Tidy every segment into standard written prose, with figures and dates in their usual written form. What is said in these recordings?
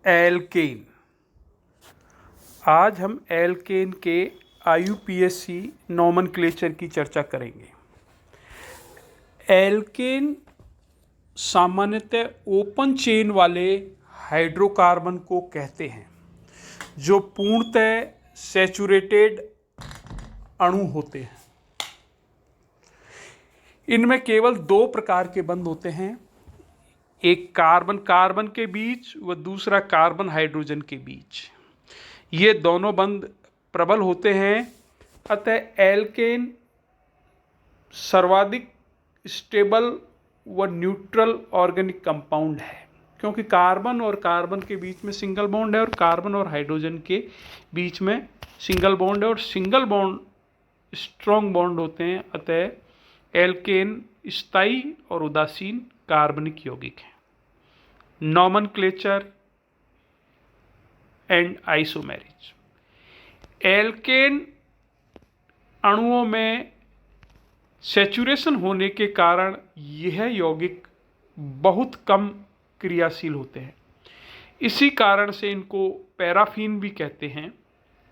Alkene. आज हम alkene के IUPAC नोमेनक्लेचर की चर्चा करेंगे। एल्केन सामान्यतः ओपन चेन वाले हाइड्रोकार्बन को कहते हैं जो पूर्णतः सैचुरेटेड अणु होते हैं। इनमें केवल दो प्रकार के बंध होते हैं, एक कार्बन कार्बन के बीच व दूसरा कार्बन हाइड्रोजन के बीच। ये दोनों बंध प्रबल होते हैं, अतः एल्केन सर्वाधिक स्टेबल व न्यूट्रल ऑर्गेनिक कंपाउंड है, क्योंकि कार्बन और कार्बन के बीच में सिंगल बॉन्ड है और कार्बन और हाइड्रोजन के बीच में सिंगल बॉन्ड है और सिंगल बॉन्ड स्ट्रॉन्ग बॉन्ड होते हैं। अतः एल्केन स्थायी और उदासीन कार्बनिक यौगिक है। Nomenclature and isomerism. एल्केन अणुओं में सैचुरेशन होने के कारण यह यौगिक बहुत कम क्रियाशील होते हैं। इसी कारण से इनको पैराफीन भी कहते हैं।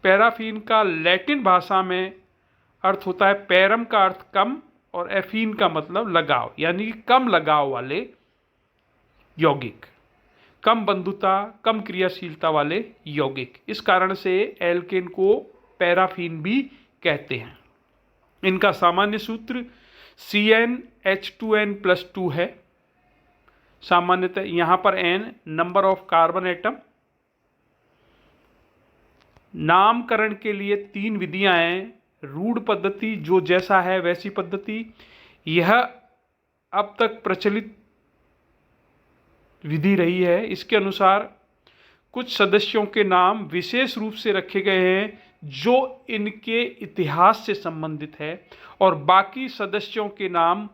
पैराफीन का लैटिन भाषा में अर्थ होता है, पैरम का अर्थ कम और एफीन का मतलब लगाव, यानी कि कम लगाव वाले यौगिक, कम बंधुता कम क्रियाशीलता वाले यौगिक। इस कारण से एल्केन को पैराफीन भी कहते हैं। इनका सामान्य सूत्र CnH2n+2 है। सामान्यतः यहां पर n number of carbon atom. नामकरण के लिए 3 विधियां हैं। रूढ़ पद्धति, जो जैसा है वैसी पद्धति, यह अब तक प्रचलित विधि रही है। इसके अनुसार कुछ सदस्यों के नाम विशेष रूप से रखे गए हैं जो इनके इतिहास से संबंधित है, और बाकी सदस्यों के नाम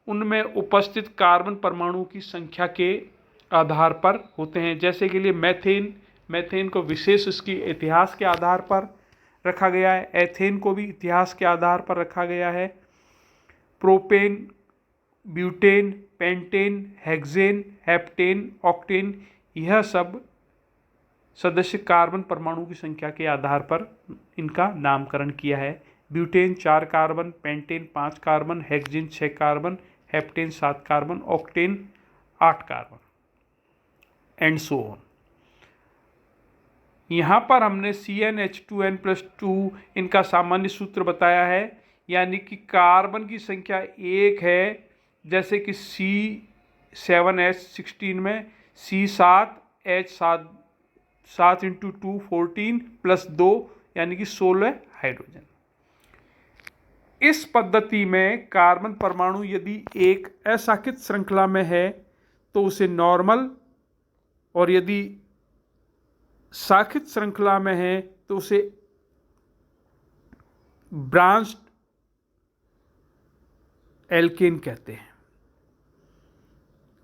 उनमें उपस्थित कार्बन परमाणुओं की संख्या के आधार पर होते हैं। जैसे के लिए मैथेन को विशेष उसकी इतिहास के आधार पर रखा गया है। एथेन को भी इतिहास के आधार पर रखा गया है। Propane, butane, pentane, hexane, heptane, octane, यह सब सदस्य कार्बन परमाणु की संख्या के आधार पर इनका नामकरण किया है। Butane 4 carbon, pentane 5 carbon, hexane 6 carbon, heptane 7 carbon, octane 8 carbon, and so on. यहाँ पर हमने CnH2n+2 इनका सामान्य सूत्र बताया है, यानी कि कार्बन की संख्या 1 है, जैसे कि C7H16 में C7H7 7 × 2 14 + 2 यानी कि 16 हाइड्रोजन। इस पद्धति में कार्बन परमाणु यदि एक अशाखित श्रृंखला में है तो उसे नॉर्मल, और यदि शाखित श्रृंखला में है तो उसे ब्रांच्ड एल्केन कहते हैं।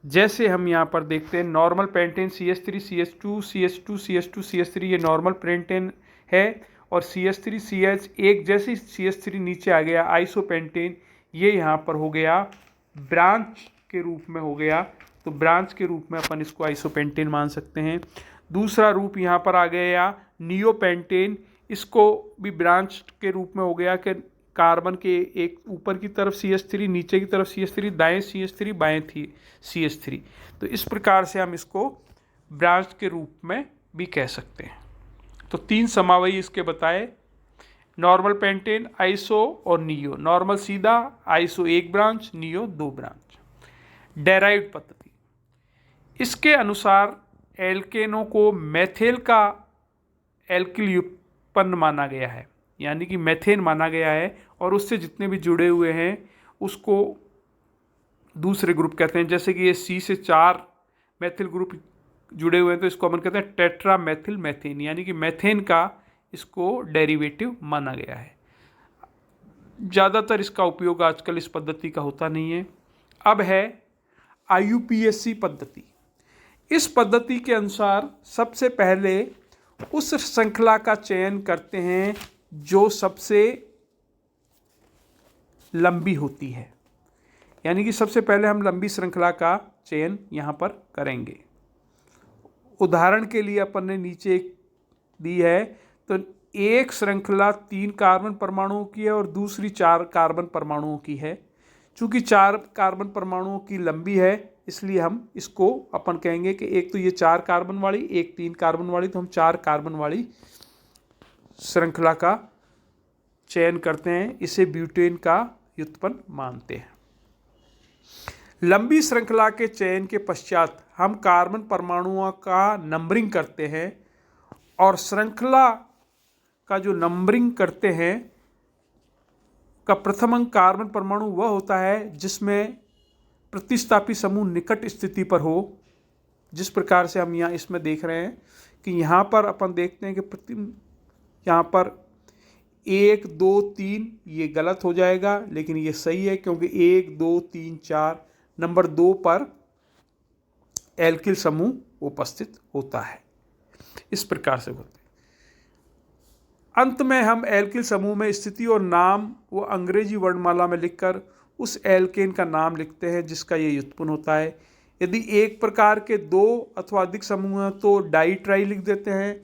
जैसे हम यहाँ पर देखते हैं, normal pentane CH3 CH2 CH2 CH2 CH3, ये नॉर्मल पेंटेन है, और CH3 CH एक जैसे CH3 नीचे आ गया आइसोपेंटेन, ये यहाँ पर हो गया ब्रांच के रूप में हो गया, तो ब्रांच के रूप में अपन इसको आइसोपेंटेन मान सकते हैं। दूसरा रूप यहाँ पर आ गया नियोपेंटेन, इसको भी ब्रांच के रूप में हो गया कि कार्बन के एक ऊपर की तरफ CH3, नीचे की तरफ CH3, दाएं CH3 बाएं थी CH3, तो इस प्रकार से हम इसको ब्रांच के रूप में भी कह सकते हैं। तो 3 समावयी इसके बताए, नॉर्मल पेंटेन, आइसो और नियो। नॉर्मल सीधा, iso 1 branch, neo 2 branch. Derived पद्धति, इसके अनुसार एल्केनों को मेथेल का एल्किल उत्पन्न माना गया है, यानी कि मेथेन माना गया है, और उससे जितने भी जुड़े हुए हैं उसको दूसरे ग्रुप कहते हैं। जैसे कि ये C से 4 मेथिल ग्रुप जुड़े हुए हैं तो इसको अपन कहते हैं टेट्रा मेथिल मेथेन, यानी कि मेथेन का इसको डेरिवेटिव माना गया है। ज़्यादातर इसका उपयोग आजकल इस पद्धति का होता नहीं है। अब है IUPAC पद्धति। इस पद्धति के अनुसार सबसे पहले उस श्रृंखला का चयन करते हैं जो सबसे लंबी होती है, यानी कि सबसे पहले हम लंबी श्रृंखला का चयन यहाँ पर करेंगे। उदाहरण के लिए अपन ने नीचे दी है, तो एक श्रृंखला 3 कार्बन परमाणुओं की है और दूसरी 4 कार्बन परमाणुओं की है। चूंकि 4 कार्बन परमाणुओं की लंबी है, इसलिए हम इसको अपन कहेंगे कि एक तो ये 4 कार्बन वाली, एक 3 कार्बन वाली, तो हम 4 कार्बन वाली श्रृंखला का चयन करते हैं। इसे ब्यूटेन का व्युत्पन्न मानते हैं। लंबी श्रृंखला के चयन के पश्चात हम कार्बन परमाणुओं का नंबरिंग करते हैं, और श्रृंखला का जो नंबरिंग करते हैं का प्रथम अंक कार्बन परमाणु वह होता है जिसमें प्रतिस्थापी समूह निकट स्थिति पर हो। जिस प्रकार से हम यहाँ इसमें देख रहे हैं कि यहाँ पर अपन देखते हैं कि यहाँ पर 1 2 3 ये गलत हो जाएगा, लेकिन ये सही है क्योंकि 1 2 3 4 नंबर 2 पर एल्किल समूह उपस्थित होता है। इस प्रकार से होते हैं। अंत में हम एल्किल समूह में स्थिति और नाम वो अंग्रेजी वर्णमाला में लिखकर उस एल्केन का नाम लिखते हैं जिसका ये व्युत्पन्न होता है। यदि एक प्रकार के 2 अथवा अधिक समूह हैं तो डाई ट्राई लिख देते हैं।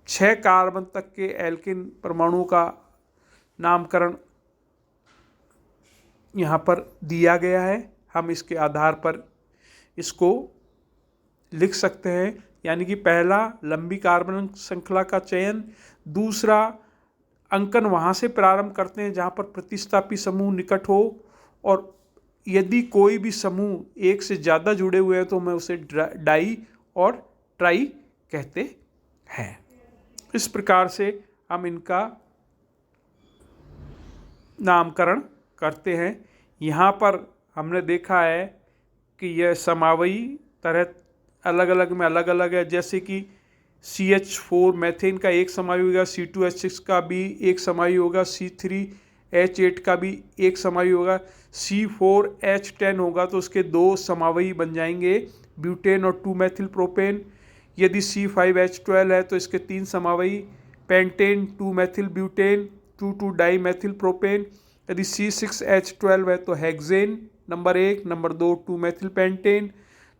6 कार्बन तक के एल्केन परमाणुओं का नामकरण यहाँ पर दिया गया है। हम इसके आधार पर इसको लिख सकते हैं, यानी कि पहला लंबी कार्बन श्रृंखला का चयन, दूसरा अंकन वहाँ से प्रारंभ करते हैं जहाँ पर प्रतिस्थापी समूह निकट हो, और यदि कोई भी समूह एक से ज़्यादा जुड़े हुए हैं तो हमें उसे डाई और ट्राई कहते हैं। इस प्रकार से हम इनका नामकरण करते हैं। यहाँ पर हमने देखा है कि यह समावयी तरह अलग अलग में अलग अलग है, जैसे कि CH4 मैथेन का एक समायु होगा, C2H6 का भी एक समायु होगा, C3H8 का भी एक समायु होगा, C4H10 होगा तो उसके 2 समावयी बन जाएंगे, ब्यूटेन और 2 मैथिल प्रोपेन। यदि C5H12 है तो इसके 3 समावयी, pentane 2 methyl butane 2 di methyl propane. यदि C6H12 है तो hexane number 1, number 2 2 methyl pentane,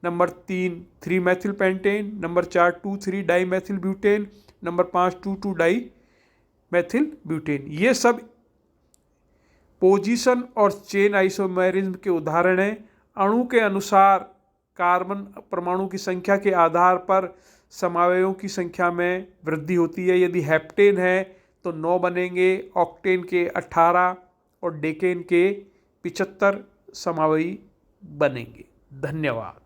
number 3 methyl pentane, number 4 2 di methyl butane, number 5 2 di methyl butane. ये सब पोजीशन और चेन आइसोमेरिज्म के उदाहरण हैं। अणु के अनुसार कार्बन परमाणु की संख्या के आधार पर समावयों की संख्या में वृद्धि होती है। यदि हेप्टेन है तो 9 बनेंगे, ऑक्टेन के 18 और डेकेन के 75 समावयी बनेंगे। धन्यवाद।